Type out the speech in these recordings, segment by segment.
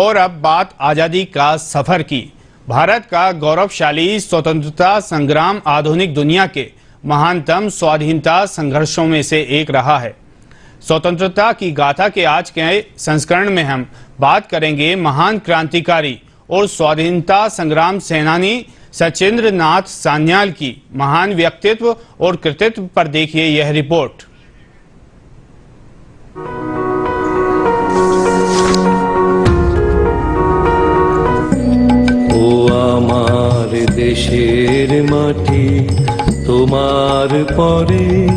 और अब बात आजादी का सफर की। भारत का गौरवशाली स्वतंत्रता संग्राम आधुनिक दुनिया के महानतम स्वाधीनता संघर्षों में से एक रहा है। स्वतंत्रता की गाथा के आज के संस्करण में हम बात करेंगे महान क्रांतिकारी और स्वाधीनता संग्राम सेनानी सचिंद्र नाथ सान्याल की महान व्यक्तित्व और कृतित्व पर। देखिए यह रिपोर्ट। देशेर माटी तुम्हार परे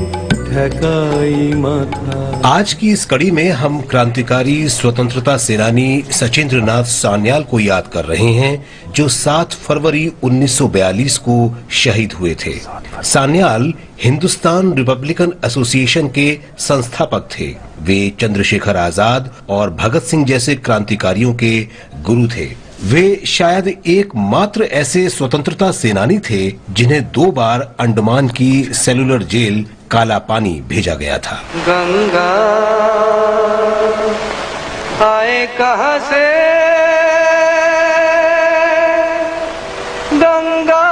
ठकाई माथा। आज की इस कड़ी में हम क्रांतिकारी स्वतंत्रता सेनानी सचिंद्र नाथ सान्याल को याद कर रहे हैं, जो 7 फरवरी 1942 को शहीद हुए थे। सान्याल हिंदुस्तान रिपब्लिकन एसोसिएशन के संस्थापक थे। वे चंद्रशेखर आजाद और भगत सिंह जैसे क्रांतिकारियों के गुरु थे। वे शायद एकमात्र ऐसे स्वतंत्रता सेनानी थे जिन्हें 2 बार अंडमान की सेलुलर जेल काला पानी भेजा गया था। गंगा आए कहां से, गंगा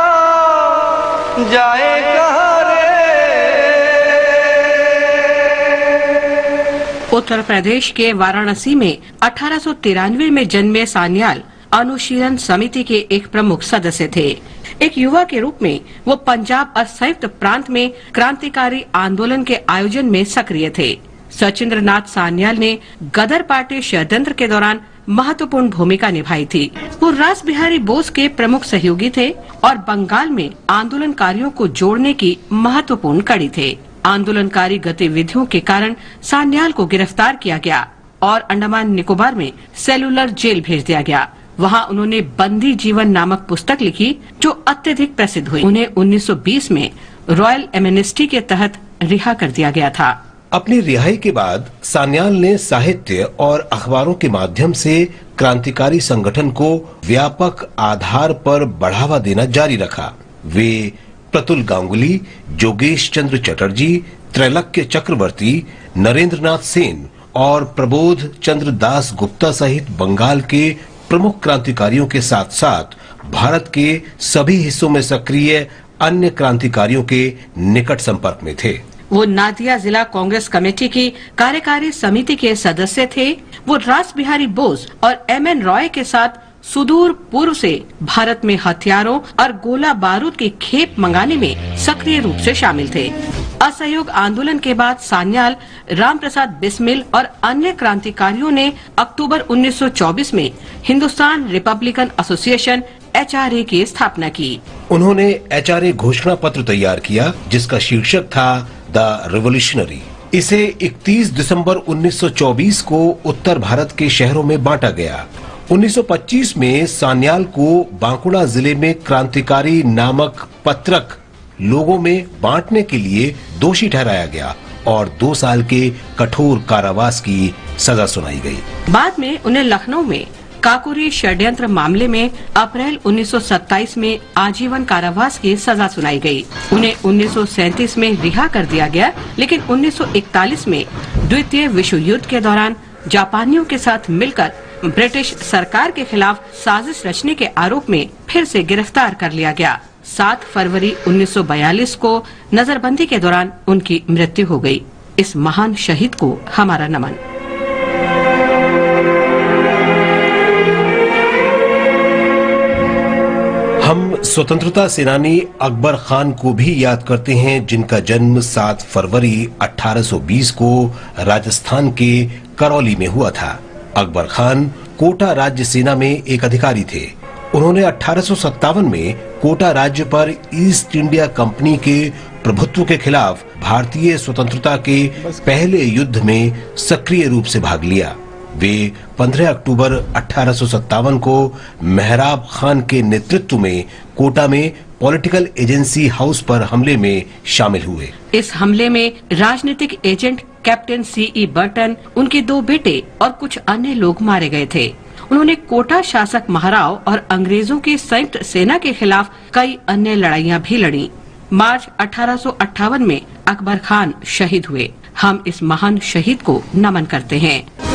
जाए कहां रे। उत्तर प्रदेश के वाराणसी में 1893 में जन्मे सान्याल अनुशीलन समिति के एक प्रमुख सदस्य थे। एक युवा के रूप में वो पंजाब और संयुक्त प्रांत में क्रांतिकारी आंदोलन के आयोजन में सक्रिय थे। सचिंद्र नाथ सान्याल ने गदर पार्टी षड्यंत्र के दौरान महत्वपूर्ण भूमिका निभाई थी। वो रास बिहारी बोस के प्रमुख सहयोगी थे और बंगाल में आंदोलनकारियों को जोड़ने की महत्वपूर्ण कड़ी थे। आंदोलनकारी गतिविधियों के कारण सान्याल को गिरफ्तार किया गया और अंडमान निकोबार में सेलुलर जेल भेज दिया गया। वहां उन्होंने बंदी जीवन नामक पुस्तक लिखी, जो अत्यधिक प्रसिद्ध हुई। उन्हें 1920 में रॉयल एमनेस्टी के तहत रिहा कर दिया गया था। अपनी रिहाई के बाद सान्याल ने साहित्य और अखबारों के माध्यम से क्रांतिकारी संगठन को व्यापक आधार पर बढ़ावा देना जारी रखा। वे प्रतुल गांगुली, जोगेश चंद्र चटर्जी, त्रैलोक्य चक्रवर्ती, नरेंद्रनाथ सेन और प्रबोध चंद्र दास गुप्ता सहित बंगाल के प्रमुख क्रांतिकारियों के साथ साथ भारत के सभी हिस्सों में सक्रिय अन्य क्रांतिकारियों के निकट संपर्क में थे। वो नादिया जिला कांग्रेस कमेटी की कार्यकारी समिति के सदस्य थे। वो रास बिहारी बोस और एमएन रॉय के साथ सुदूर पूर्व से भारत में हथियारों और गोला बारूद की खेप मंगाने में सक्रिय रूप से शामिल थे। असहयोग आंदोलन के बाद सान्याल, राम प्रसाद बिस्मिल और अन्य क्रांतिकारियों ने अक्टूबर 1924 में हिंदुस्तान रिपब्लिकन एसोसिएशन HRA की स्थापना की। उन्होंने HRA घोषणा पत्र तैयार किया, जिसका शीर्षक था द रिवोल्यूशनरी। इसे 31 दिसंबर 1924 को उत्तर भारत के शहरों में बांटा गया। 1925 में सान्याल को बांकुड़ा जिले में क्रांतिकारी नामक पत्रक लोगों में बांटने के लिए दोषी ठहराया गया और 2 साल के कठोर कारावास की सजा सुनाई गई। बाद में उन्हें लखनऊ में काकोरी षड्यंत्र मामले में अप्रैल 1927 में आजीवन कारावास की सजा सुनाई गई। उन्हें 1937 में रिहा कर दिया गया, लेकिन 1941 में द्वितीय विश्व युद्ध के दौरान जापानियों के साथ मिलकर ब्रिटिश सरकार के खिलाफ साजिश रचने के आरोप में फिर से गिरफ्तार कर लिया गया। 7 फरवरी 1942 को नजरबंदी के दौरान उनकी मृत्यु हो गई। इस महान शहीद को हमारा नमन। हम स्वतंत्रता सेनानी अकबर खान को भी याद करते हैं, जिनका जन्म 7 फरवरी 1820 को राजस्थान के करौली में हुआ था। अकबर खान कोटा राज्य सेना में एक अधिकारी थे। उन्होंने 1857 में कोटा राज्य पर ईस्ट इंडिया कंपनी के प्रभुत्व के खिलाफ भारतीय स्वतंत्रता के पहले युद्ध में सक्रिय रूप से भाग लिया। वे 15 अक्टूबर 1857 को मेहराब खान के नेतृत्व में कोटा में पॉलिटिकल एजेंसी हाउस पर हमले में शामिल हुए। इस हमले में राजनीतिक एजेंट कैप्टन C.E. बर्टन, उनके 2 बेटे और कुछ अन्य लोग मारे गए थे। उन्होंने कोटा शासक महाराव और अंग्रेजों की संयुक्त सेना के खिलाफ कई अन्य लड़ाइयाँ भी लड़ी। मार्च 1858 में अकबर खान शहीद हुए। हम इस महान शहीद को नमन करते हैं।